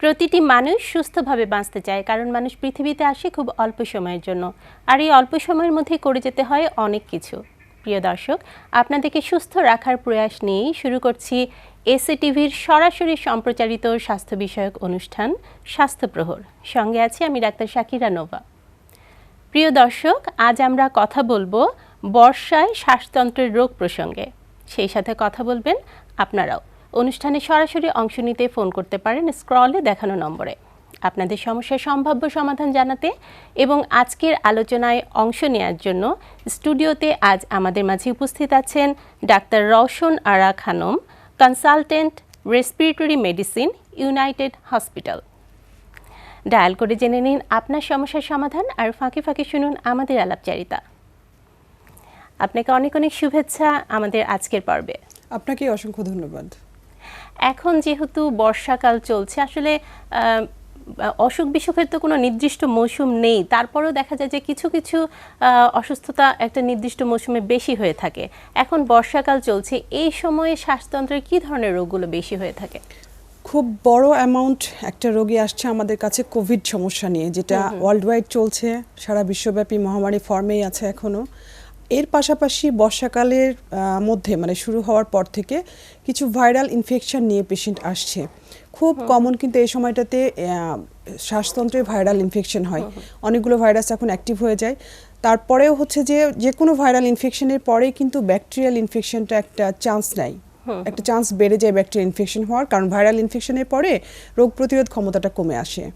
প্রতিটি মানুষ সুস্থভাবে বাঁচতে চায়, কারণ মানুষ পৃথিবীতে আসে খুব অল্প সময়ের জন্য, আর এই অল্প সময়ের মধ্যে করে যেতে হয় অনেক কিছু। প্রিয় দর্শক, আপনাদেরকে সুস্থ রাখার প্রয়াস নিয়েই শুরু করছি এসএটিভির সরাসরি সম্প্রচারিত স্বাস্থ্য বিষয়ক অনুষ্ঠান স্বাস্থ্য প্রহর। সঙ্গে আছি আমি ডাক্তার শাকিরা নোভা। প্রিয় দর্শক, আজ আমরা কথা বলবো বর্ষায় শ্বাসতন্ত্রের রোগ প্রসঙ্গে। সেই সাথে কথা বলবেন আপনারাও। অনুষ্ঠানে সরাসরি অংশ নিতে ফোন করতে পারেন স্ক্রলে দেখানো নম্বরে। আপনাদের সমস্যার সম্ভাব্য সমাধান জানাতে এবং আজকের আলোচনায় অংশ নেওয়ার জন্য স্টুডিওতে আজ আমাদের মাঝে উপস্থিত আছেন doctor Roushan Ara Khanam, consultant respiratory medicine, United Hospital. Dial করে জেনে নিন আপনার সমস্যার সমাধান, আর ফাঁকে ফাঁকে শুনুন আমাদের আলাপচারিতা। আপনাকে অনেক অনেক শুভেচ্ছা আমাদের আজকের পর্বে। আপনাকে অসংখ্য ধন্যবাদ। এখন যেহেতু বর্ষাকাল চলছে, আসলে অসুখ বিসুখের তো কোনো নির্দিষ্ট মৌসুম নেই, তারপরেও দেখা যায় যে কিছু কিছু অসুস্থতা একটা নির্দিষ্ট মৌসুমে বেশি হয়ে থাকে। এখন বর্ষাকাল চলছে, এই সময়ে শ্বাসতন্ত্রের কী ধরনের রোগগুলো বেশি হয়ে থাকে? খুব বড় অ্যামাউন্ট একটা রোগী আসছে আমাদের কাছে কোভিড সমস্যা নিয়ে, যেটা ওয়ার্ল্ড ওয়াইড চলছে, সারা বিশ্বব্যাপী মহামারী ফর্মেই আছে এখনও। এর পাশাপাশি বর্ষাকালের মধ্যে মানে শুরু হওয়ার পর থেকে কিছু ভাইরাল ইনফেকশন নিয়ে পেশেন্ট আসছে। খুব কমন কিন্তু এই সময়টাতে শ্বাসতন্ত্রে ভাইরাল ইনফেকশন হয়, অনেকগুলো ভাইরাস এখন অ্যাক্টিভ হয়ে যায়। তারপরেও হচ্ছে যে কোনো ভাইরাল ইনফেকশনের পরেই কিন্তু ব্যাকটেরিয়াল ইনফেকশনটা একটা চান্স নেয়, একটা চান্স বেড়ে যায় ব্যাকটেরিয়াল ইনফেকশন হওয়ার, কারণ ভাইরাল ইনফেকশনের পরে রোগ প্রতিরোধ ক্ষমতাটা কমে আসে।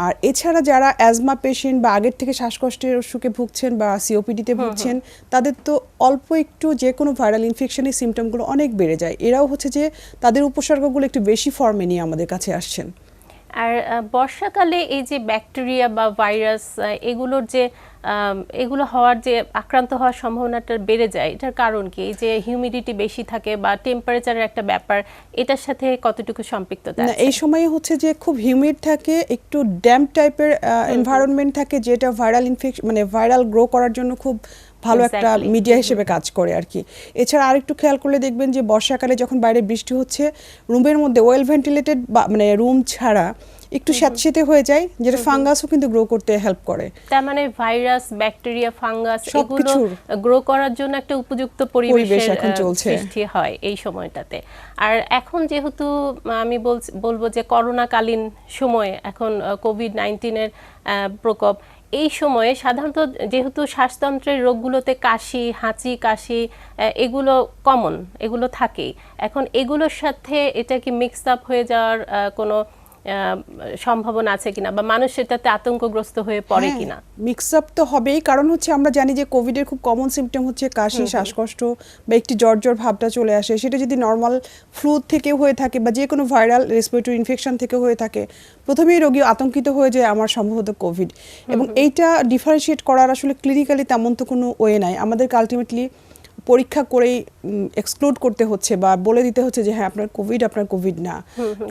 আর এছাড়া যারা অ্যাজমা পেশেন্ট বা আগের থেকে শ্বাসকষ্টের অসুখে ভুগছেন বা সিওপিডিতে ভুগছেন, তাদের তো অল্প একটু যে কোনো ভাইরাল ইনফেকশনের সিমটমগুলো অনেক বেড়ে যায়। এরাও হচ্ছে যে তাদের উপসর্গগুলো একটু বেশি ফর্মে নিয়ে আমাদের কাছে আসছেন। আর বর্ষাকালে এই যে ব্যাকটেরিয়া বা ভাইরাস এগুলো হওয়ার যে আক্রান্ত হওয়ার সম্ভাবনাটা বেড়ে যায়, এটার কারণ কি? এই যে হিউমিডিটি বেশি থাকে বা টেম্পারেচারের একটা ব্যাপার, এটার সাথে কতটুকু সম্পৃক্ততা আছে? এই সময়ে হচ্ছে যে খুব হিউমিড থাকে, একটু ড্যাম্প টাইপের এনভায়রনমেন্ট থাকে, যেটা ভাইরাল ইনফেকশন মানে ভাইরাল গ্রো করার জন্য খুব ভালো একটা মিডিয়া হিসেবে কাজ করে আর কি। এছাড়া আরেকটু খেয়াল করলে দেখবেন যে বর্ষাকালে যখন বাইরে বৃষ্টি হচ্ছে, রুমের মধ্যে ওয়েল ভেন্টিলেটেড মানে রুম ছাড়া একটু স্যাঁতসেঁতে হয়ে যায়, যেটা ফাঙ্গাসও কিন্তু গ্রো করতে হেল্প করে। তার মানে ভাইরাস, ব্যাকটেরিয়া, ফাঙ্গাস এগুলো গ্রো করার জন্য একটা উপযুক্ত পরিবেশ এখন সৃষ্টি হয় এই সময়টাতে। আর এখন যেহেতু আমি বলবো যে করোনাকালীন সময়ে এখন কোভিড-19 প্রকোপ, এই সময়ে সাধারণত যেহেতু শ্বাসতন্ত্রের রোগগুলোতে কাশি, হাঁচি, কাশি এগুলো কমন, এগুলো থাকেই। এখন এগুলোর সাথে এটা কি মিক্স আপ হয়ে যাওয়ার কোনো সম্ভাবনা আছে কিনা, বা মানুষ এটাতে আতঙ্কগ্রস্ত হয়ে পড়ে কিনা? মিক্স আপ তো হবেই, কারণ হচ্ছে আমরা জানি যে কোভিডের খুব কমন সিমটম হচ্ছে কাশি, শ্বাসকষ্ট বা একটি জ্বর ভাবটা চলে আসে। সেটা যদি নর্মাল ফ্লু থেকেও হয়ে থাকে বা যে কোনো ভাইরাল রেসপিরেটরি ইনফেকশন থেকেও হয়ে থাকে, প্রথমেই রোগী আতঙ্কিত হয়ে যায় আমার সম্ভবত কোভিড। এবং এইটা ডিফারেন্সিয়েট করার আসলে ক্লিনিক্যালি তেমন তো কোনো ওয়ে নাই, আমাদেরকে আলটিমেটলি পরীক্ষা করেই এক্সক্লুড করতে হচ্ছে বা বলে দিতে হচ্ছে যে হ্যাঁ আপনার কোভিড না।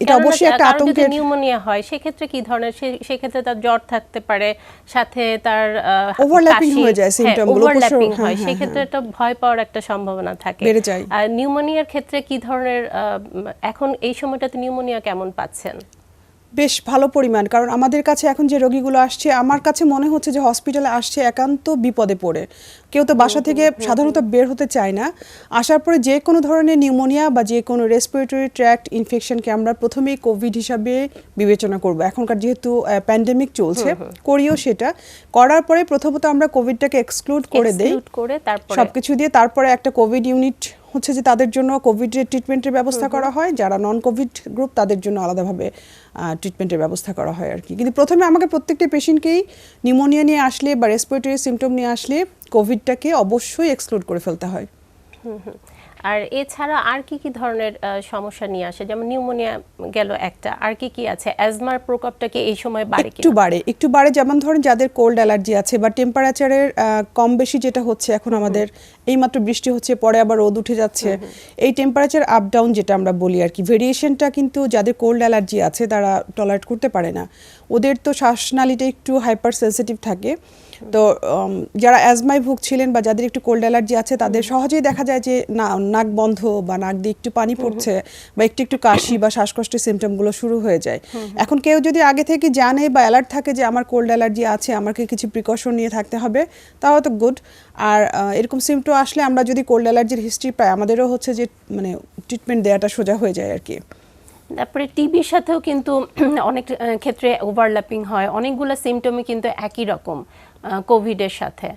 এটা অবশ্যই একটা আতঙ্কের। নিউমোনিয়া হয় সেক্ষেত্রে কি ধরনের? সেক্ষেত্রে তার জ্বর থাকতে পারে, সাথে তার ওভারল্যাপিং হয়ে যায় সিমটমগুলো, ওভারল্যাপিং হয়, সেক্ষেত্রে একটা ভয় পাওয়ার একটা সম্ভাবনা থাকে, বেড়ে যায়। আর নিউমোনিয়ার ক্ষেত্রে কি ধরনের? এখন এই সময়টাতে নিউমোনিয়া কেমন পাচ্ছেন? বেশ ভালো পরিমাণ, কারণ আমাদের কাছে এখন যে রোগীগুলো আসছে, আমার কাছে মনে হচ্ছে যে হসপিটালে আসছে একান্ত বিপদে পড়ে। কেউ তো বাসা থেকে সাধারণত বের হতে চায় না। আসার পরে যে কোনো ধরনের নিউমোনিয়া বা যে কোনো রেসপিরেটরি ট্র্যাক্ট ইনফেকশনকে আমরা প্রথমেই কোভিড হিসাবে বিবেচনা করব। এখনকার যেহেতু প্যান্ডেমিক চলছে, করিও সেটা করার পরে প্রথমত আমরা কোভিডটাকে এক্সক্লুড করে দেই সবকিছু দিয়ে। তারপরে একটা কোভিড ইউনিট হচ্ছে যে তাদের জন্য কোভিডের ট্রিটমেন্টের ব্যবস্থা করা হয়, যারা নন কোভিড গ্রুপ তাদের জন্য আলাদাভাবে ট্রিটমেন্টের ব্যবস্থা করা হয় আর কি। কিন্তু প্রথমে আমাকে প্রত্যেকটা পেশেন্টকেই নিউমোনিয়া নিয়ে আসলে বা রেসপিরেটরি সিমটম নিয়ে আসলে কোভিডটাকে অবশ্যই এক্সক্লুড করে ফেলতে হয়। আর এছাড়া আর কি কি ধরনের সমস্যা নিয়ে আসে? যেমন নিউমোনিয়া গেল একটা, আর কি কি আছে? অ্যাজমার প্রকোপটাকে এই সময় বাড়ে কিনা? একটু বাড়ে, যেমন ধরেন যাদের কোল্ড অ্যালার্জি আছে বা টেম্পারেচারের কম বেশি যেটা হচ্ছে এখন আমাদের এইমাত্র বৃষ্টি হচ্ছে, পরে আবার রোদ উঠে যাচ্ছে, এই টেম্পারেচার আপ ডাউন যেটা আমরা বলি আর কি, ভেরিয়েশনটা কিন্তু যাদের কোল্ড অ্যালার্জি আছে তারা টলারেট করতে পারে না। ওদের তো শ্বাসনালীটা একটু হাইপার সেনসিটিভ থাকে। তো যারা অ্যাজমায় ভুগছিলেন বা যাদের একটু কোল্ড অ্যালার্জি আছে তাদের সহজেই দেখা যায় যে নাক বন্ধ বা নাক দিয়ে একটু পানি পড়ছে বা একটু একটু কাশি বা শ্বাসকষ্টের সিমটমগুলো শুরু হয়ে যায়। এখন কেউ যদি আগে থেকে জানে বা অ্যালার্ট থাকে যে আমার কোল্ড অ্যালার্জি আছে, আমাকে কিছু প্রিকশন নিয়ে থাকতে হবে, তাহলে তো গুড। আর এরকম সিমটম আসলে আমরা যদি কোল্ড অ্যালার্জির হিস্ট্রি পাই, আমাদেরও হচ্ছে যে মানে ট্রিটমেন্ট দেওয়াটা সোজা হয়ে যায় আর কি। তারপরে টিবির সাথেও কিন্তু অনেক ক্ষেত্রে ওভারল্যাপিং হয়, অনেকগুলো সিমটমই কিন্তু একই রকম কোভিডের সাথে।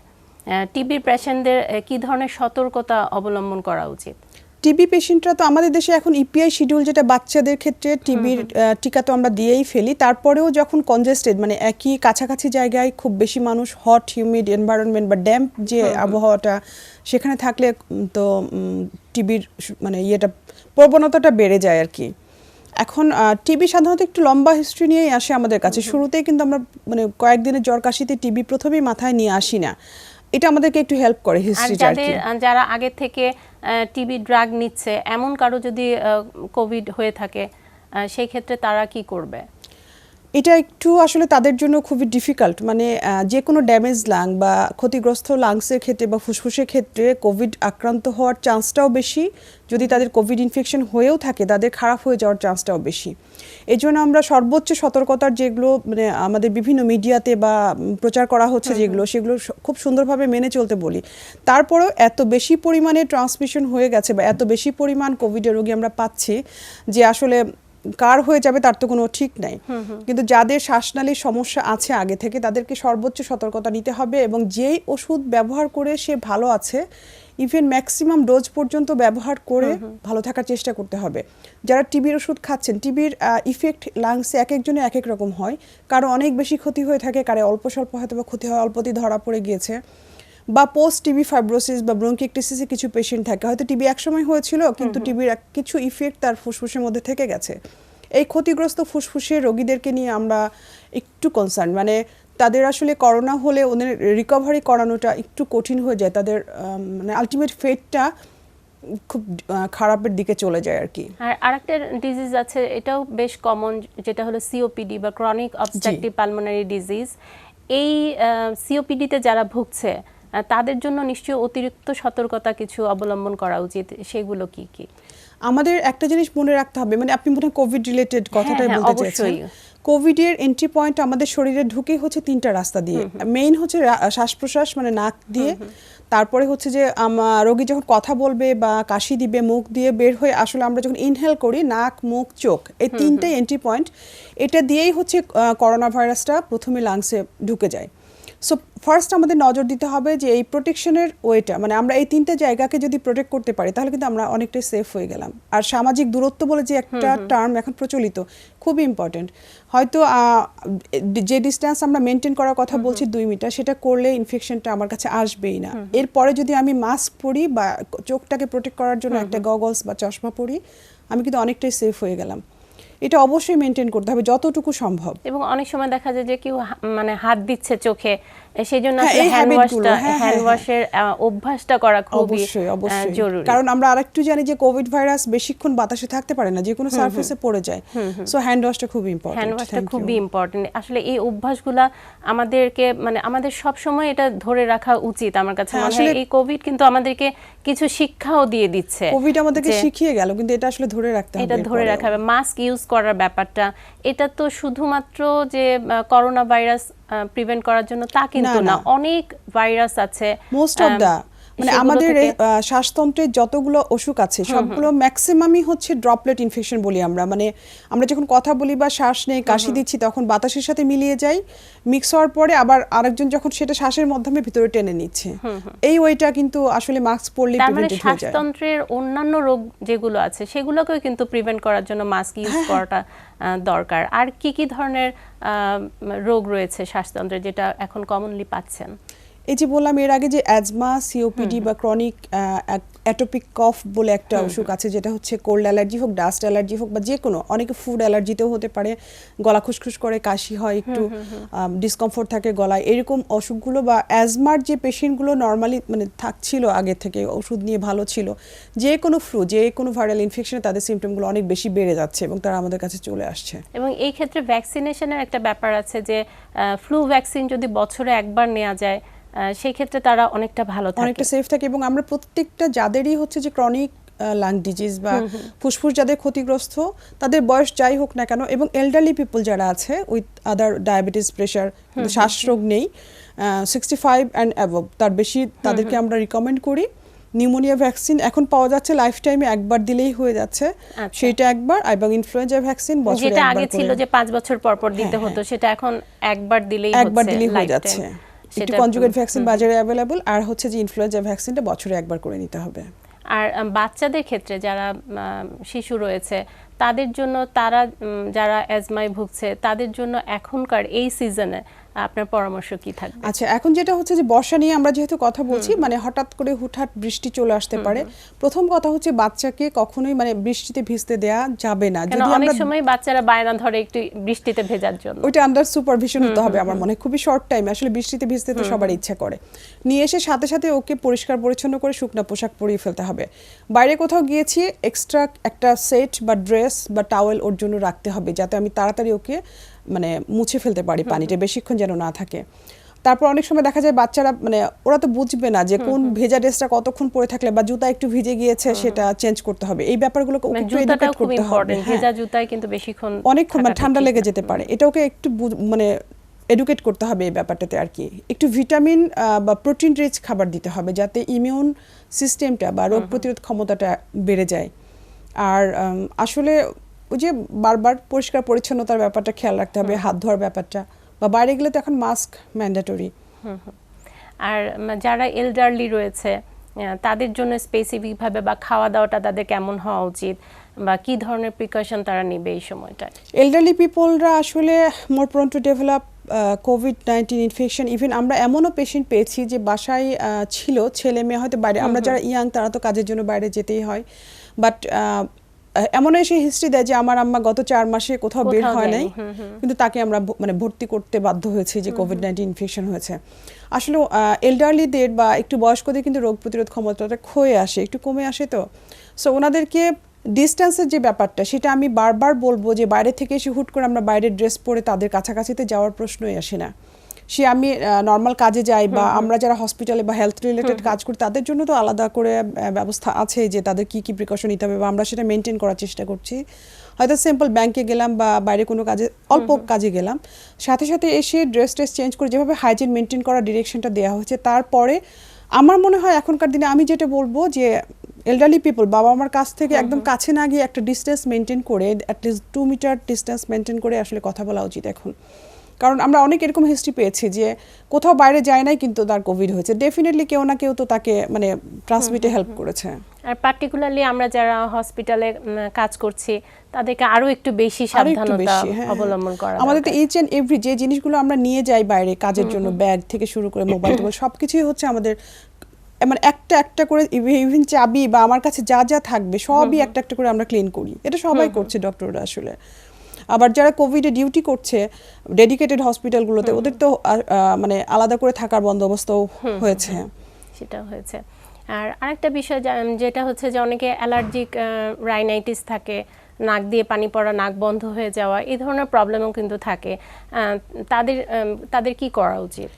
টিবির পেশেন্টদের কি ধরনের সতর্কতা অবলম্বন করা উচিত? টিবি পেশেন্টরা তো আমাদের দেশে এখন ইপিআই শিডিউল, যেটা বাচ্চাদের ক্ষেত্রে টিবির টিকা তো আমরা দিয়েই ফেলি। তারপরেও যখন কনজেস্টেড মানে একই কাছাকাছি জায়গায় খুব বেশি মানুষ, হট হিউমিড এনভায়রনমেন্ট বা ড্যাম্প যে আবহাওয়াটা, সেখানে থাকলে তো টিবির মানে প্রবণতাটা বেড়ে যায় আর কি। এখন টিবি সাধারণত একটু লম্বা হিস্ট্রি নিয়েই আসে আমাদের কাছে। শুরুতেই কিন্তু আমরা মানে কয়েকদিনের জ্বর কাশিতে টিবি প্রথমেই মাথায় নিয়ে আসি না। এটা আমাদেরকে একটু হেল্প করে হিস্ট্রিটা আর কি। যারা আগে থেকে টিবি ড্রাগ নিচ্ছে, এমন কারো যদি কোভিড হয়ে থাকে, সেই ক্ষেত্রে তারা কি করবে? এটা একটু আসলে তাদের জন্য খুবই ডিফিকাল্ট। মানে যে কোনো ড্যামেজ লাং বা ক্ষতিগ্রস্ত লাংসের ক্ষেত্রে বা ফুসফুসের ক্ষেত্রে কোভিড আক্রান্ত হওয়ার চান্সটাও বেশি। যদি তাদের কোভিড ইনফেকশন হয়েও থাকে, তাদের খারাপ হয়ে যাওয়ার চান্সটাও বেশি। এই জন্য আমরা সর্বোচ্চ সতর্কতার যেগুলো মানে আমাদের বিভিন্ন মিডিয়াতে বা প্রচার করা হচ্ছে যেগুলো, সেগুলো খুব সুন্দরভাবে মেনে চলতে বলি। তারপরেও এত বেশি পরিমাণে ট্রান্সমিশন হয়ে গেছে বা এত বেশি পরিমাণ কোভিডের রোগী আমরা পাচ্ছি যে আসলে কার হয়ে যাবে তার তো কোনো ঠিক নাই। কিন্তু যাদের শ্বাসনালীর সমস্যা আছে আগে থেকে, তাদেরকে সর্বোচ্চ সতর্কতা নিতে হবে এবং যেই ওষুধ ব্যবহার করে সে ভালো আছে, ইভেন ম্যাক্সিমাম ডোজ পর্যন্ত ব্যবহার করে ভালো থাকার চেষ্টা করতে হবে। যারা টিবির ওষুধ খাচ্ছেন, টিবির ইফেক্ট লাংসে এক একজনের এক এক রকম হয়। কারো অনেক বেশি ক্ষতি হয়ে থাকে, কারো অল্প স্বল্প হয়তো বা ক্ষতি হয়, অল্পতেই ধরা পড়ে গিয়েছে। বা পোস্ট টিবি ফাইব্রোসিস বা ব্রঙ্কিকটিসিসে কিছু পেশেন্ট থাকে, হয়তো টিবি একসময় হয়েছিল কিন্তু টিবির কিছু ইফেক্ট তার ফুসফুসের মধ্যে থেকে গেছে। এই ক্ষতিগ্রস্ত ফুসফুসের রোগীদেরকে নিয়ে আমরা একটু কনসার্ন। মানে তাদের আসলে করোনা হলে ওদের রিকভারি করানোটা একটু কঠিন হয়ে যায়, তাদের মানে আলটিমেট ফেটটা খুব খারাপের দিকে চলে যায় আর কি। আর আরেকটা ডিজিজ আছে, এটাও বেশ কমন, যেটা হলো সিওপিডি বা ক্রনিক অবস্ট্রাকটিভ পালমোনারি ডিজিজ। এই সিওপিডিতে যারা ভুগছে তাদের জন্য নিশ্চয়ই অতিরিক্ত সতর্কতা কিছু অবলম্বন করা উচিত। সেগুলো কি কি? আমাদের একটা জিনিস মনে রাখতে হবে, মানে আপনি মনে হয় কোভিড রিলেটেড কথাটাই বলতে চাইছেন। কোভিডের এন্ট্রি পয়েন্ট আমাদের শরীরে ঢুকে হচ্ছে তিনটা রাস্তা দিয়ে। মেইন হচ্ছে শ্বাস প্রশ্বাস মানে নাক দিয়ে, তারপরে হচ্ছে যে রোগী যখন কথা বলবে বা কাশি দিবে মুখ দিয়ে বের হয়ে, আসলে আমরা যখন ইনহেল করি নাক মুখ চোখ, এই তিনটাই এন্ট্রি পয়েন্ট। এটা দিয়েই হচ্ছে করোনা ভাইরাসটা প্রথমে লাংসে ঢুকে যায়। সো ফার্স্ট আমাদের নজর দিতে হবে যে এই প্রোটেকশনের ওয়েটা, মানে আমরা এই তিনটে জায়গাকে যদি প্রোটেক্ট করতে পারি তাহলে কিন্তু আমরা অনেকটাই সেফ হয়ে গেলাম। আর সামাজিক দূরত্ব বলে যে একটা টার্ম এখন প্রচলিত, খুবই ইম্পর্টেন্ট। হয়তো যে ডিস্টেন্স আমরা মেনটেন করার কথা বলছি 2 মিটার, সেটা করলে ইনফেকশনটা আমার কাছে আসবেই না। এরপরে যদি আমি মাস্ক পরি বা চোখটাকে প্রোটেক্ট করার জন্য একটা গগলস বা চশমা পরি, আমি কিন্তু অনেকটাই সেফ হয়ে গেলাম। এটা অবশ্যই মেনটেন করতে হবে যতটুকু সম্ভব। এবং অনেক সময় দেখা যায় যে কেউ মানে হাত দিচ্ছে চোখে, সেই জন্য হ্যান্ড ওয়াশের অভ্যাসটা করা খুবই জরুরি। কারণ আমরা আরেকটু জানি যে কোভিড ভাইরাস বেশিক্ষণ বাতাসে থাকতে পারে না, যে কোনো সারফেসে পড়ে যায়। সো হ্যান্ড ওয়াশটা খুবই ইম্পর্টেন্ট। হ্যান্ড ওয়াশটা খুবই ইম্পর্টেন্ট। আসলে এই অভ্যাসগুলা আমাদেরকে মানে আমাদের সব সময় এটা ধরে রাখা উচিত। আমার কাছে মনে হয় এই কোভিড কিন্তু আমাদেরকে কিছু শিক্ষাও দিয়ে দিচ্ছে। কোভিড আমাদেরকে শিখিয়ে গেল, কিন্তু এটা আসলে ধরে রাখতে হবে। এটা ধরে রাখা হবে। মাস্ক ইউজ করার ব্যাপারটা, এটা তো শুধুমাত্র যে করোনা ভাইরাস প্রিভেন্ট করার জন্য তা কিন্তু না, অনেক ভাইরাস আছে। মোস্ট অফ দা মানে আমাদের শ্বাসতন্ত্রের যতগুলো অসুখ আছে সবগুলো ম্যাক্সিমামই হচ্ছে ড্রপলেট ইনফেকশন বলি আমরা। মানে আমরা যখন কথা বলি বা শ্বাস নেই কাশি দিচ্ছি, তখন বাতাসের সাথে মিলিয়ে যায়, মিক্স হওয়ার পরে আবার আরেকজন যখন সেটা শ্বাসের মাধ্যমে ভিতরে টেনে নিচ্ছে। এই ওইটা কিন্তু আসলে মাস্ক পরলে প্রিভেন্টেড হয়ে যায়। শ্বাসতন্ত্রের অন্যান্য রোগ যেগুলো আছে সেগুলোকেও কিন্তু প্রিভেন্ট করার জন্য মাস্ক ইউজ করাটা দরকার। আর কি কি ধরনের রোগ রয়েছে শ্বাসতন্ত্রের যেটা এখন কমনলি পাচ্ছেন? এই যে বললাম এর আগে যে অ্যাজমা, সিওপিডি বা ক্রনিক অ্যাটোপিক কফ বলে একটা অসুখ আছে, যেটা হচ্ছে কোল্ড অ্যালার্জি হোক, ডাস্ট অ্যালার্জি হোক বা যে কোনো, অনেকে ফুড অ্যালার্জিতেও হতে পারে, গলা খুসখুস করে, কাশি হয়, একটু ডিসকমফোর্ট থাকে গলায়, এরকম অসুখগুলো বা অ্যাজমার যে পেশেন্টগুলো নর্মালি মানে থাকছিল আগে থেকে, ওষুধ নিয়ে ভালো ছিল, যে কোনো ফ্লু, যে কোনো ভাইরাল ইনফেকশনে তাদের সিমটমগুলো অনেক বেশি বেড়ে যাচ্ছে এবং তারা আমাদের কাছে চলে আসছে। এবং এই ক্ষেত্রে ভ্যাকসিনেশনের একটা ব্যাপার আছে যে ফ্লু ভ্যাকসিন যদি বছরে একবার নেওয়া যায় সেই ক্ষেত্রে তারা অনেকটা ভালো থাকে, অনেকটা সেফ থাকে। এবং আমরা প্রত্যেকটা যাদেরই হচ্ছে যে ক্রনিক লাং ডিজিজ বা ফুসফুস যাদের ক্ষতিগ্রস্ত, তাদের বয়স যাই হোক না কেন, এবং এল্ডারলি পিপল যারা আছে উইথ আদার ডায়াবেটিস, প্রেশার, শ্বাসরোগ নেই, 65 অ্যান্ড অ্যাবভ, তার বেশি, তাদেরকে আমরা রিকমেন্ড করি। নিউমোনিয়া ভ্যাকসিন এখন পাওয়া যাচ্ছে লাইফ টাইমে একবার দিলেই হয়ে যাচ্ছে, সেটা একবার। এবং ইনফ্লুয়েঞ্জা ভ্যাকসিন বছরে যেটা একবার আগে ছিল যে 5 বছর পর পর দিতে হতো, সেটা এখন একবার দিলেই হয়ে যাচ্ছে। একটু কনজুগেট ভ্যাকসিন বাজারে অ্যাভেলেবল, আর হচ্ছে যে ইনফ্লুয়েঞ্জা ভ্যাকসিনটা বছরে একবার করে নিতে হবে। আর বাচ্চাদের ক্ষেত্রে যারা শিশু রয়েছে তাদের জন্য, তারা যারা অ্যাজমায় ভুগছে তাদের জন্য এখনকার এই সিজনে আপনার পরামর্শ কি থাকবে? আচ্ছা, এখন যেটা হচ্ছে যে বর্ষা নিয়ে আমরা যেহেতু কথা বলছি, মানে হঠাৎ করে হুটহাট বৃষ্টি চলে আসতে পারে। প্রথম কথা হচ্ছে বাচ্চাকে কখনোই মানে বৃষ্টিতে ভিজতে দেয়া যাবে না। যদি অনেক সময় বাচ্চারা বায়না ধরে একটু বৃষ্টিতে ভেজার জন্য, ওইটা আন্ডার সুপারভিশন হতে হবে আমার মনে হয়। খুবই শর্ট টাইম, আসলে বৃষ্টিতে ভিজতে তো সবার ইচ্ছা করে, নিয়ে এসে সাথে সাথে ওকে পরিষ্কার পরিচ্ছন্ন করে শুকনা পোশাক পরিয়ে ফেলতে হবে। বাইরে কোথাও গিয়েছি, এক্সট্রা একটা সেট বা ড্রেস বা টাওয়েল ওর জন্য রাখতে হবে, যাতে আমি তাড়াতাড়ি ওকে মানে মুছে ফেলতে পারি, পানিতে বেশিক্ষণ যেন না থাকে। তারপর অনেক সময় দেখা যায় বাচ্চারা মানে ওরা তো বুঝবে না যে কোন ভেজা ড্রেসটা কতক্ষণ পরে থাকলে, বা জুতা একটু ভিজে গিয়েছে সেটা চেঞ্জ করতে হবে, এই ব্যাপারগুলোকে ওকে একটু এডুকেট করতে হবে। ভেজা জুতায় কিন্তু বেশিক্ষণ অনেকক্ষণ মানে ঠান্ডা লেগে যেতে পারে, এটা ওকে একটু মানে এডুকেট করতে হবে এই ব্যাপারটাতে আর কি। একটু ভিটামিন বা প্রোটিন রিচ খাবার দিতে হবে, যাতে ইমিউন সিস্টেমটা বা রোগ প্রতিরোধ ক্ষমতাটা বেড়ে যায়। আর আসলে ওই যে বারবার পরিষ্কার পরিচ্ছন্নতার ব্যাপারটা খেয়াল রাখতে হবে, হাত ধোয়ার ব্যাপারটা, বা বাইরে গেলে তো এখন মাস্ক ম্যান্ডেটরি। আর যারা এল্ডারলি রয়েছে তাদের জন্য স্পেসিফিক ভাবে বা খাওয়া দাওয়াটা তাদের কেমন হওয়া উচিত, বা কি ধরনের প্রিকশন তারা নেবে এই সময়টা? এল্ডারলি পিপলরা আসলে মোর প্রোন টু ডেভেলপ কোভিড-19 ইনফেকশন। ইভেন আমরা এমনও পেশেন্ট পেয়েছি যে বাসায় ছিল, ছেলে মেয়ে হয়তো বাইরে, আমরা যারা ইয়াং তারা তো কাজের জন্য বাইরে যেতেই হয়, বাট এমন এসে হিস্ট্রি দেয় যে আমার আম্মা গত 4 মাসে কোথাও বের হয় নাই, কিন্তু তাকে আমরা মানে ভর্তি করতে বাধ্য হয়েছি যে কোভিড-19 ইনফেকশন হয়েছে। আসলে এল্ডারলিদের বা একটু বয়স্কদের কিন্তু রোগ প্রতিরোধ ক্ষমতাটা ক্ষয়ে আসে, একটু কমে আসে। তো সো ওনাদেরকে ডিস্টেন্সের যে ব্যাপারটা, সেটা আমি বারবার বলবো যে বাইরে থেকে এসে হুট করে আমরা বাইরের ড্রেস পরে তাদের কাছাকাছিতে যাওয়ার প্রশ্নই আসে না। সে আমি নর্মাল কাজে যাই বা আমরা যারা হসপিটালে বা হেলথ রিলেটেড কাজ করি, তাদের জন্য তো আলাদা করে ব্যবস্থা আছে যে তাদের কি কি প্রিকশন নিতে হবে, বা আমরা সেটা মেনটেন করার চেষ্টা করছি। হয়তো সিম্পল ব্যাংকে গেলাম বা বাইরে কোনো কাজে, অল্প কাজে গেলাম, সাথে সাথে এসে ড্রেস চেঞ্জ করে যেভাবে হাইজিন মেনটেন করার ডিরেকশনটা দেওয়া হয়েছে, তারপরে আমার মনে হয় এখনকার দিনে আমি যেটা বলবো যে এল্ডারলি পিপল বাবা আমার কাছ থেকে একদম কাছে না গিয়ে একটা ডিস্টেন্স মেনটেন করে, অ্যাটলিস্ট 2 মিটার ডিস্টেন্স মেনটেন করে আসলে কথা বলা উচিত এখন। কারণ আমরা অনেক এরকম হিস্ট্রি পেয়েছি যে কোথাও বাইরে যায় নাই কিন্তু তার কোভিড হয়েছে, ডেফিনেটলি কেউ না কেউ তো তাকে মানে ট্রান্সমিটে হেল্প করেছে। আর পার্টিকুলারলি আমরা যারা হসপিটালে কাজ করছি তাদেরকে আরো একটু বেশি সাবধানতা অবলম্বন করা। আমাদের তো ইচ এন্ড এভরি যে জিনিসগুলো আমরা নিয়ে যাই বাইরে কাজের জন্য, ব্যাগ থেকে শুরু করে মোবাইল টোবাইল সবকিছুই হচ্ছে আমাদের মানে একটা একটা করে, ইভেন চাবি বা আমার কাছে যা যা থাকবে সবই একটা একটা করে আমরা ক্লিন করি। এটা সবাই করছে, ডক্টররা আসলে। আবার যারা কোভিডে ডিউটি করছে ডেডিকেটেড হসপিটালগুলোতে, ওদের তো মানে আলাদা করে থাকার বন্দোবস্তও হয়েছে। সেটা হয়েছে। আর আরেকটা বিষয় যেটা হচ্ছে যে অনেকে অ্যালার্জিক রাইনাইটিস থাকে, নাক দিয়ে পানি পড়া, নাক বন্ধ হয়ে যাওয়া, এই ধরনের প্রবলেমও কিন্তু থাকে। তাদের কি করা উচিত?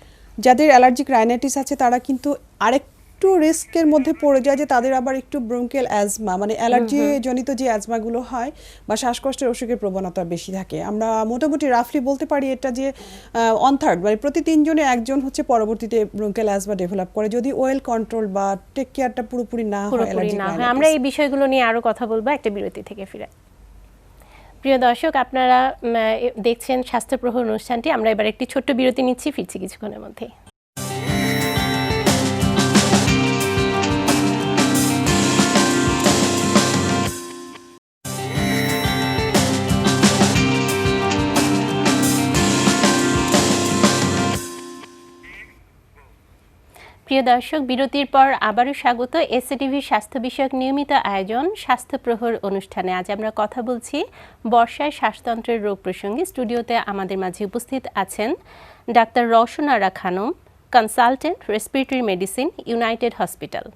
যাদের অ্যালার্জিক রাইনাইটিস আছে তারা কিন্তু আরেকটু রিস্কের মধ্যে পড়ে যায়, যে তাদের আবার একটু ব্রঙ্কিয়াল অ্যাজমা মানে অ্যালার্জি জনিত যে অ্যাজমাগুলো হয় বা শ্বাসকষ্টের অসুখের প্রবণতা বেশি থাকে। আমরা মোটামুটি রাফলি বলতে পারি এটা যে 1/3 মানে প্রতি 3 জনে একজন হচ্ছে পরবর্তীতে ব্রঙ্কিয়াল অ্যাজমা ডেভেলপ করে, যদি ওয়েল কন্ট্রোল বা টেক কেয়ারটা পুরোপুরি না হয় অ্যালার্জি। আমরা এই বিষয়গুলো নিয়ে আরো কথা বলবো একটা বিরতি থেকে ফিরে। প্রিয় দর্শক, আপনারা দেখছেন স্বাস্থ্য প্রহর অনুষ্ঠানটি। আমরা এবার একটি ছোট্ট বিরতি নিচ্ছি, ফিরছি কিছুক্ষণের মধ্যে। প্রিয় দর্শক, বিরতির পর আবারও স্বাগত এসএটিভির স্বাস্থ্য বিষয়ক নিয়মিত আয়োজন স্বাস্থ্য প্রহর অনুষ্ঠানে। আজ আমরা কথা বলছি বর্ষায় শ্বাসতন্ত্রের রোগ প্রসঙ্গে। স্টুডিওতে আমাদের মাঝে উপস্থিত আছেন doctor Roushan Ara Khanam, consultant respiratory medicine, United Hospital.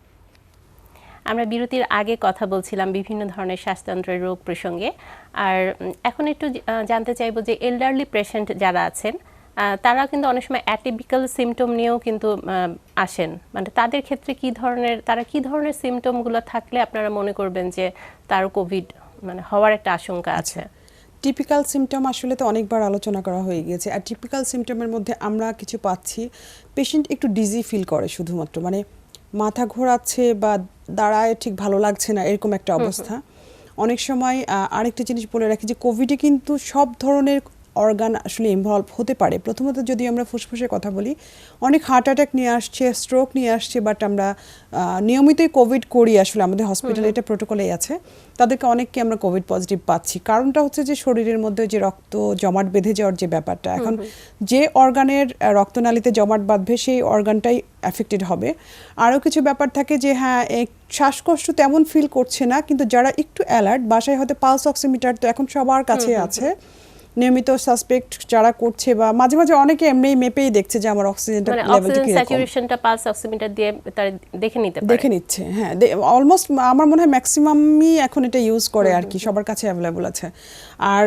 আমরা বিরতির আগে কথা বলছিলাম বিভিন্ন ধরনের শ্বাসতন্ত্রের রোগ প্রসঙ্গে, আর এখন একটু জানতে চাইবো যে এল্ডারলি পেশেন্ট যারা আছেন তারা কিন্তু অনেক সময় অ্যাটিপিক্যাল সিমটম নিয়েও কিন্তু আসেন, মানে তাদের ক্ষেত্রে তারা কি ধরনের সিমটমগুলো থাকলে আপনারা মনে করবেন যে তার কোভিড মানে হওয়ার একটা আশঙ্কা আছে? টিপিক্যাল সিমটম আসলে তো অনেকবার আলোচনা করা হয়ে গিয়েছে। আর টিপিক্যাল সিমটমের মধ্যে আমরা কিছু পাচ্ছি, পেশেন্ট একটু ডিজি ফিল করে, শুধুমাত্র মানে মাথা ঘোরাচ্ছে বা দাঁড়ায় ঠিক ভালো লাগছে না, এরকম একটা অবস্থা। অনেক সময় আরেকটা জিনিস বলে রাখি যে কোভিডে কিন্তু সব ধরনের অর্গান আসলে ইনভলভ হতে পারে। প্রথমত যদি আমরা ফুসফুসের কথা বলি, অনেক হার্ট অ্যাটাক নিয়ে আসছে, স্ট্রোক নিয়ে আসছে, বাট আমরা নিয়মিতই কোভিড করি, আসলে আমাদের হসপিটালে এটা প্রোটোকলেই আছে, তাদেরকে অনেককে আমরা কোভিড পজিটিভ পাচ্ছি। কারণটা হচ্ছে যে শরীরের মধ্যে যে রক্ত জমাট বেঁধে যাওয়ার যে ব্যাপারটা, এখন যে অর্গানের রক্তনালীতে জমাট বাঁধবে সেই অর্গানটাই অ্যাফেক্টেড হবে। আরও কিছু ব্যাপার থাকে যে হ্যাঁ, শ্বাসকষ্ট তেমন ফিল করছে না, কিন্তু যারা একটু অ্যালার্ট, বাসায় হয়তো পালস অক্সিমিটার তো এখন সবার কাছে আছে, নিয়মিত সাসপেক্ট যারা করছে, বা মাঝে মাঝে অনেকে এমনি মেপেই দেখছে যে আমার অক্সিজেনটা লেভেলটা কি রকম, স্যাচুরেশনটা পালস অক্সিমিটার দিয়ে তারা দেখে নিচ্ছে। হ্যাঁ, অলমোস্ট আমার মনে হয় ম্যাক্সিমামই এখন এটা ইউজ করে আর কি, সবার কাছে অ্যাভেলেবল আছে। আর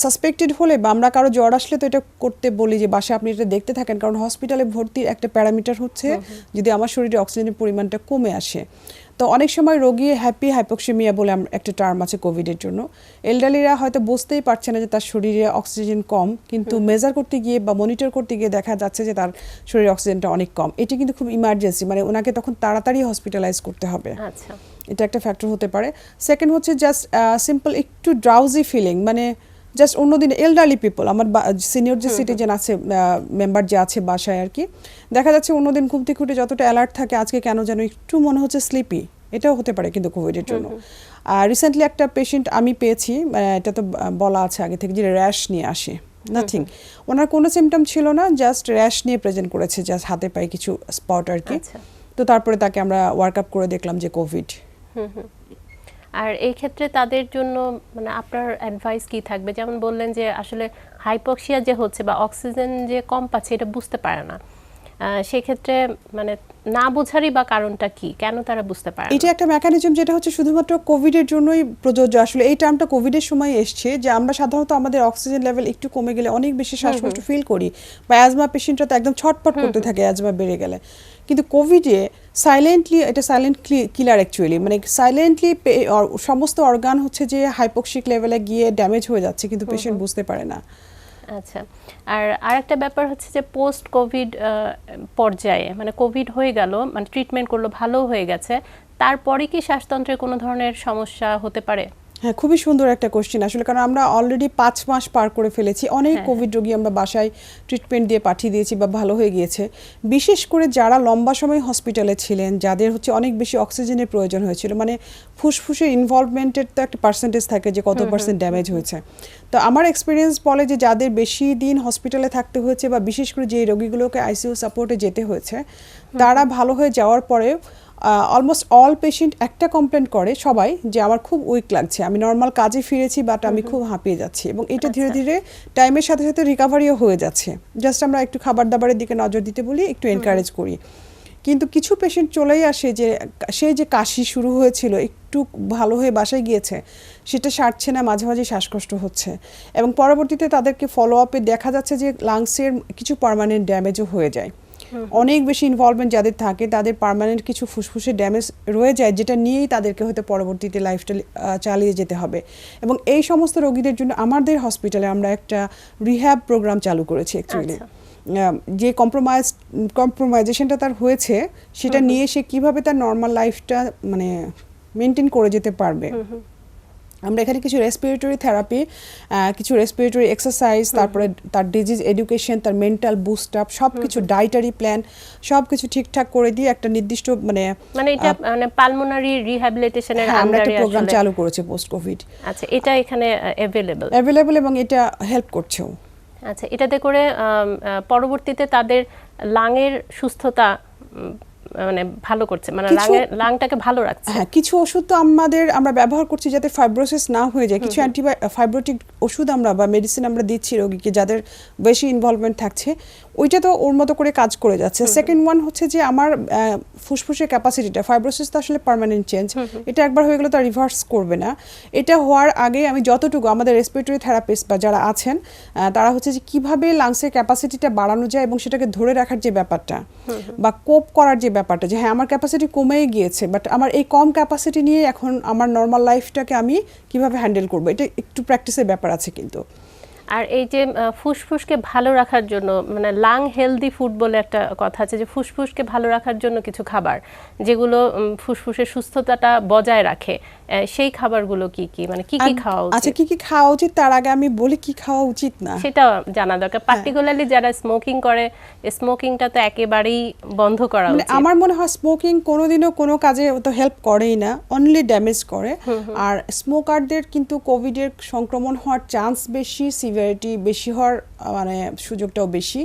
সাসপেক্টেড হলে বা আমরা কারো জ্বর আসলে তো এটা করতে বলি যে বাসায় আপনি এটা দেখতে থাকেন, কারণ হসপিটালে ভর্তির একটা প্যারামিটার হচ্ছে যদি আমার শরীরে অক্সিজেনের পরিমাণটা কমে আসে। তো অনেক সময় রোগী হ্যাপি হাইপোক্সেমিয়া বলে একটা টার্ম আছে কোভিডের জন্য। এল্ডারলিরা হয়তো বুঝতেই পারছে না যে তার শরীরে অক্সিজেন কম, কিন্তু মেজার করতে গিয়ে বা মনিটর করতে গিয়ে দেখা যাচ্ছে যে তার শরীরে অক্সিজেনটা অনেক কম। এটি কিন্তু খুব ইমার্জেন্সি, মানে ওনাকে তখন তাড়াতাড়ি হসপিটালাইজ করতে হবে। আচ্ছা, এটা একটা ফ্যাক্টর হতে পারে। সেকেন্ড হচ্ছে জাস্ট সিম্পল একটু ড্রাউজি ফিলিং, মানে জাস্ট অন্যদিন এল্ডারলি পিপল, আমার সিনিয়র যে সিটিজেন আছে, মেম্বার যে আছে বাসায় আর কি, দেখা যাচ্ছে অন্যদিন ঘুম থেকে উঠে যতটা অ্যালার্ট থাকে আজকে কেন যেন একটু মনে হচ্ছে স্লিপি, এটাও হতে পারে কিন্তু কোভিডের জন্য। আর রিসেন্টলি একটা পেশেন্ট আমি পেয়েছি, এটা তো বলা আছে আগে থেকে, যে র্যাশ নিয়ে আসে, নাথিং, ওনার কোনো সিমটম ছিল না, জাস্ট র্যাশ নিয়ে প্রেজেন্ট করেছে, জাস্ট হাতে পায়ে কিছু স্পট আর কি। তো তারপরে তাকে আমরা ওয়ার্ক আপ করে দেখলাম যে কোভিড। আর এই ক্ষেত্রে তাদের জন্য মানে আপনার অ্যাডভাইস কি থাকবে? যেমন বললেন যে আসলে হাইপক্সিয়া যে হচ্ছে বা অক্সিজেন যে কম পাচ্ছে এটা বুঝতে পারে না, সেক্ষেত্রে মানে না বোঝারই বা কারণটা কি, কেন তারা বুঝতে পারে? এটা একটা মেকানিজম যেটা হচ্ছে শুধুমাত্র কোভিডের জন্যই প্রযোজ্য। আসলে এই টার্মটা কোভিডের সময় এসছে, যে আমরা সাধারণত আমাদের অক্সিজেন লেভেল একটু কমে গেলে অনেক বেশি শ্বাসকষ্ট ফিল করি, বা অ্যাজমা পেশেন্টরা তো একদম ছটফট করতে থাকে অ্যাজমা বেড়ে গেলে। কিন্তু কোভিডে সাইলেন্টলি, এটা সাইলেন্ট কিলার অ্যাকচুয়ালি, মানে সাইলেন্টলি সমস্ত অর্গান হচ্ছে যে হাইপোক্সিক লেভেলে গিয়ে ড্যামেজ হয়ে যাচ্ছে, কিন্তু পেশেন্ট বুঝতে পারে না। আচ্ছা, আর আরেকটা ব্যাপার হচ্ছে যে পোস্ট কোভিড পর্যায়ে, মানে কোভিড হয়ে গেল, মানে ট্রিটমেন্ট করলো, ভালো হয়ে গেছে, তারপরে কি শ্বাসতন্ত্রের কোনো ধরনের সমস্যা হতে পারে? হ্যাঁ, খুবই সুন্দর একটা কোশ্চেন আসলে, কারণ আমরা অলরেডি 5 মাস পার করে ফেলেছি, অনেক কোভিড রোগী আমরা বাসায় ট্রিটমেন্ট দিয়ে পাঠিয়ে দিয়েছি বা ভালো হয়ে গিয়েছে। বিশেষ করে যারা লম্বা সময় হসপিটালে ছিলেন, যাদের হচ্ছে অনেক বেশি অক্সিজেনের প্রয়োজন হয়েছিল, মানে ফুসফুসের ইনভলভমেন্টের তো একটা পার্সেন্টেজ থাকে যে কত পার্সেন্ট ড্যামেজ হয়েছে। তো আমার এক্সপিরিয়েন্স বলে যে যাদের বেশি দিন হসপিটালে থাকতে হয়েছে, বা বিশেষ করে যে রোগীগুলোকে আইসিইউ সাপোর্টে যেতে হয়েছে, তারা ভালো হয়ে যাওয়ার পরে অলমোস্ট অল পেশেন্ট একটা কমপ্লেন করে সবাই, যে আমার খুব উইক লাগছে, আমি নর্মাল কাজে ফিরেছি বাট আমি খুব হাঁপিয়ে যাচ্ছি, এবং এটা ধীরে ধীরে টাইমের সাথে সাথে রিকভারিও হয়ে যাচ্ছে। জাস্ট আমরা একটু খাবার দাবারের দিকে নজর দিতে বলি, একটু এনকারেজ করি। কিন্তু কিছু পেশেন্ট চলেই আসে যে সে যে কাশি শুরু হয়েছিল, একটু ভালো হয়ে বাসায় গিয়েছে, সেটা সারছে না, মাঝে মাঝে শ্বাসকষ্ট হচ্ছে, এবং পরবর্তীতে তাদেরকে ফলো আপে দেখা যাচ্ছে যে লাংসের কিছু পার্মানেন্ট ড্যামেজও হয়ে যায়। অনেক বেশি ইনভলভমেন্ট যাদের থাকে তাদের পার্মানেন্ট কিছু ফুসফুসের ড্যামেজ রয়ে যায়, যেটা নিয়েই তাদেরকে হয়তো পরবর্তীতে লাইফটা চালিয়ে যেতে হবে। এবং এই সমস্ত রোগীদের জন্য আমাদের হসপিটালে আমরা একটা রিহ্যাব প্রোগ্রাম চালু করেছি অ্যাকচুয়ালি। যে কম্প্রোমাইজেশনটা তার হয়েছে, সেটা নিয়ে সে কিভাবে তার নর্মাল লাইফটা মানে মেনটেন করে যেতে পারবে। আমরা এখানে কিছু রেসপিরেটরি থেরাপি, কিছু রেসপিরেটরি এক্সারসাইজ, তারপরে তার ডিজিজ এডুকেশন, তার মেন্টাল বুস্ট আপ, সব কিছু ডায়েটারি প্ল্যান সব কিছু ঠিকঠাক করে দিয়ে একটা নির্দিষ্ট মানে এটা মানে পালমোনারি রিহ্যাবিলিটেশনের আমরা একটা প্রোগ্রাম চালু করেছি পোস্ট কোভিড। আচ্ছা, এটা এখানে অ্যাভেলেবল এবং এটা হেল্প করছেও। আচ্ছা, এটাতে করে পরবর্তীতে তাদের লাংয়ের সুস্থতা মানে ভালো করছে, মানে লাংটাকে ভালো রাখছে? হ্যাঁ, কিছু ওষুধ তো আমরা ব্যবহার করছি যাতে ফাইব্রোসিস না হয়ে যায়। কিছু ফাইব্রোটিক ওষুধ আমরা বা মেডিসিন আমরা দিচ্ছি রোগীকে যাদের বেশি ইনভলভমেন্ট থাকছে, ওইটা তো ওর মতো করে কাজ করে যাচ্ছে। সেকেন্ড ওয়ান হচ্ছে যে আমার ফুসফুসের ক্যাপাসিটিটা, ফাইব্রোসিস তো আসলে পার্মানেন্ট চেঞ্জ, এটা একবার হয়ে গেলে তো রিভার্স করবে না। এটা হওয়ার আগে আমি যতটুকু আমাদের রেসপিরেটরি থেরাপিস্ট বা যারা আছেন তারা হচ্ছে যে কিভাবে লাংসের ক্যাপাসিটিটা বাড়ানো যায় এবং সেটাকে ধরে রাখার যে ব্যাপারটা বা কোপ করার যে ব্যাপারটা, যে হ্যাঁ আমার ক্যাপাসিটি কমেই গিয়েছে বাট আমার এই কম ক্যাপাসিটি নিয়ে এখন আমার নর্মাল লাইফটাকে আমি কিভাবে হ্যান্ডেল করবো, এটা একটু প্র্যাকটিসের ব্যাপার আছে কিন্তু। আর এই যে ফুসফুসকে ভালো রাখার জন্য, মানে লাং হেলদি ফুড বলে একটা কথা আছে, যে ফুসফুসকে ভালো রাখার জন্য কিছু খাবার যেগুলো ফুসফুসের সুস্থতাটা বজায় রাখে, সেই খাবারগুলো কি কি, মানে কি কি খাওয়া উচিত? আচ্ছা, কি কি খাওয়া উচিত তার আগে আমি বলি কি খাওয়া উচিত না, সেটা জানা দরকার। পার্টিকুলারলি যারা স্মোকিং করে, স্মোকিংটা তো একেবারেই বন্ধ করা উচিত। আমার মনে হয় স্মোকিং কোনোদিনও কোনো কাজে তো হেল্প করেই না, অনলি ড্যামেজ করে। আর স্মোকারদের কিন্তু কোভিডের সংক্রমণ হওয়ার চান্স বেশি, সিভিয়ারিটি বেশি হওয়ার মানে সুযোগটাও বেশি।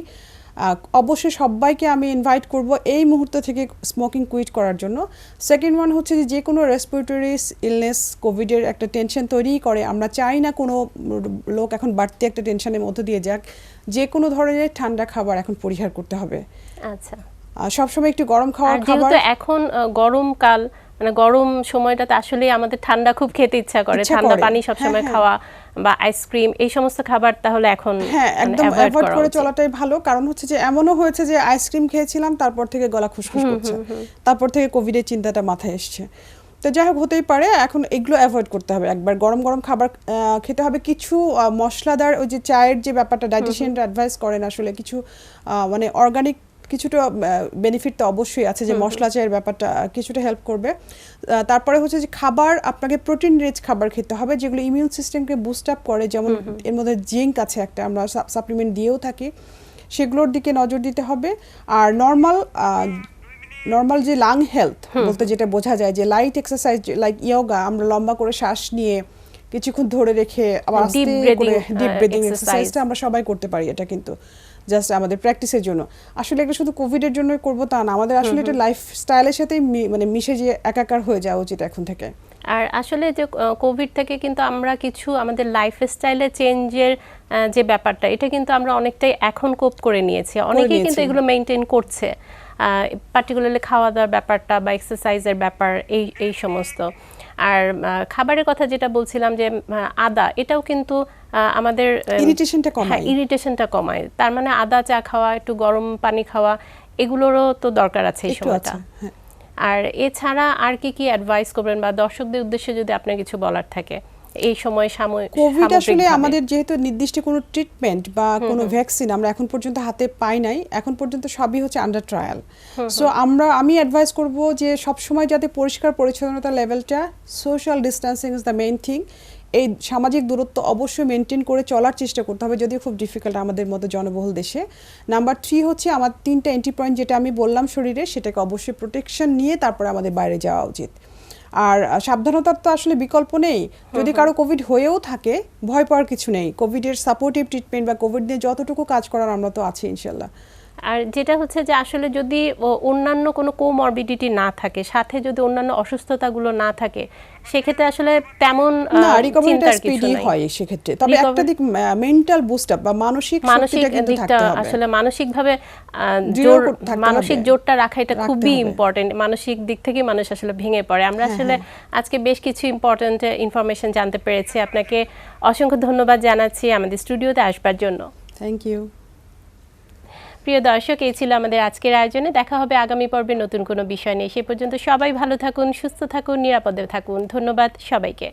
অবশ্যই সবাইকে আমি ইনভাইট করব এই মুহূর্ত থেকে স্মোকিং কুইট করার জন্য। সেকেন্ড ওয়ান হচ্ছে যে কোনো রেসপিরেটরি ইলনেস কোভিডের একটা টেনশন তৈরিই করে, আমরা চাই না কোনো লোক এখন বাড়তি একটা টেনশনের মধ্য দিয়ে যাক। যে কোনো ধরনের ঠান্ডা খাবার এখন পরিহার করতে হবে। আচ্ছা, সবসময় একটু গরম খাবার। যেহেতু এখন গরমকাল, মানে গরম সময়টাতে আসলে আমাদের ঠান্ডা খুব খেতে ইচ্ছা করে, ঠান্ডা পানি সবসময় খাওয়া বা আইসক্রিম, এই সমস্ত খাবার তাহলে এখন একদম অ্যাভয়েড করে চলাটাই ভালো। কারণ হচ্ছে যে এমনও হয়েছে যে আইসক্রিম খেয়েছিলাম, তারপর থেকে গলা খুশখুশ করছে, তারপর থেকে কোভিডের চিন্তাটা মাথায় এসছে। তো যাই হোক, হতেই পারে, এখন এগুলো অ্যাভয়েড করতে হবে। একবার গরম গরম খাবার খেতে হবে। কিছু মশলাদার ওই যে চায়ের যে ব্যাপারটা ডাইটিশিয়ানরা অ্যাডভাইস করেন, আসলে কিছু মানে অর্গানিক কিছুটা বেনিফিট তো অবশ্যই আছে, যে মশলা চায়ের ব্যাপারটা কিছুটা হেল্প করবে। তারপরে হচ্ছে যে খাবার, আপনাকে প্রোটিন রিচ খাবার খেতে হবে যেগুলো ইমিউন সিস্টেমকে বুস্ট আপ করে, যেমন এর মধ্যে জিঙ্ক আছে একটা, আমরা সাপ্লিমেন্ট দিয়েও থাকি, সেগুলোর দিকে নজর দিতে হবে। আর নর্মাল যে লাং হেলথ বলতে যেটা বোঝা যায়, যে লাইট এক্সারসাইজ লাইক ইয়োগা, আমরা লম্বা করে শ্বাস নিয়ে কিছুক্ষণ ধরে রেখে আবার আস্তে করে ডিপ ব্রিদিং এক্সারসাইজটা আমরা সবাই করতে পারি। এটা কিন্তু জাস্ট আমাদের প্র্যাকটিসের জন্য, আসলে এটা শুধু কোভিডের জন্যই করবো তা না, আমাদের আসলে এটা লাইফস্টাইলের সাথেই মানে মিশে যে একাকার হয়ে যাওয়া উচিত এখন থেকে। আর আসলে যে কোভিড থেকে কিন্তু আমরা কিছু আমাদের লাইফস্টাইলে চেঞ্জের যে ব্যাপারটা, এটা কিন্তু আমরা অনেকটাই এখন কোপ করে নিয়েছি, অনেকেই কিন্তু এগুলো মেনটেন করছে, পার্টিকুলারলি খাওয়া দাওয়ার ব্যাপারটা বা এক্সারসাইজের ব্যাপার, এই সমস্ত। আর খাবারের কথা যেটা বলছিলাম, যে আদা, এটাও কিন্তু আমাদের ইরিটেশনটা কমায়। তার মানে আদা চা খাওয়া, একটু গরম পানি খাওয়া, এগুলোরও তো দরকার আছে এই সময়টা। আর এছাড়া আর কি কি অ্যাডভাইস করবেন, বা দর্শকদের উদ্দেশ্যে যদি আপনার কিছু বলার থাকে এই সময়? কোভিড আসলে আমাদের যেহেতু নির্দিষ্ট কোনো ট্রিটমেন্ট বা কোনো ভ্যাকসিন আমরা এখন পর্যন্ত হাতে পাই নাই, এখন পর্যন্ত সবই হচ্ছে আন্ডার ট্রায়াল। সো আমি অ্যাডভাইস করব যে সবসময় যাতে পরিষ্কার পরিচ্ছন্নতার লেভেলটা, social distancing is the main thing, এই সামাজিক দূরত্ব অবশ্যই মেনটেন করে চলার চেষ্টা করতে হবে, যদিও খুব ডিফিকাল্ট আমাদের মতো জনবহুল দেশে। নাম্বার 3 হচ্ছে আমার 3টা এন্ট্রি পয়েন্ট যেটা আমি বললাম শরীরে, সেটাকে অবশ্যই প্রোটেকশন নিয়ে তারপরে আমাদের বাইরে যাওয়া উচিত। আর সাবধানতার তো আসলে বিকল্প নেই। যদি কারো কোভিড হয়েও থাকে, ভয় পাওয়ার কিছু নেই। কোভিডের সাপোর্টিভ ট্রিটমেন্ট বা কোভিড নিয়ে যতটুকু কাজ করার আমরা তো আছি ইনশাল্লাহ। আর যেটা হচ্ছে যে আসলে যদি অন্যান্য কোনো কোমরবিডিটি না থাকে, সাথে যদি অন্যান্য অসুস্থতাগুলো না থাকে, সেক্ষেত্রে আসলে তেমন রিকভারিটা স্পিডি হয় সেক্ষেত্রে। তবে একটা দিক মেন্টাল বুস্ট আপ বা মানসিক শক্তিটা কিন্তু থাকতে হবে। আসলে মানসিক জোরটা রাখা এটা খুবই ইম্পর্টেন্ট। মানসিক দিক থেকে মানুষ আসলে ভেঙে পড়ে। আমরা আসলে আজকে বেশ কিছু ইম্পর্টেন্ট ইনফরমেশন জানতে পেরেছি। আপনাকে অসংখ্য ধন্যবাদ জানাচ্ছি আমাদের স্টুডিওতে আসবার জন্য। Thank you. প্রিয় দর্শক, এই ছিল আমাদের আজকের আয়োজনে। দেখা হবে আগামী পর্বে নতুন কোনো বিষয় নিয়ে। সে পর্যন্ত সবাই ভালো থাকুন, সুস্থ থাকুন, নিরাপদে থাকুন। ধন্যবাদ সবাইকে।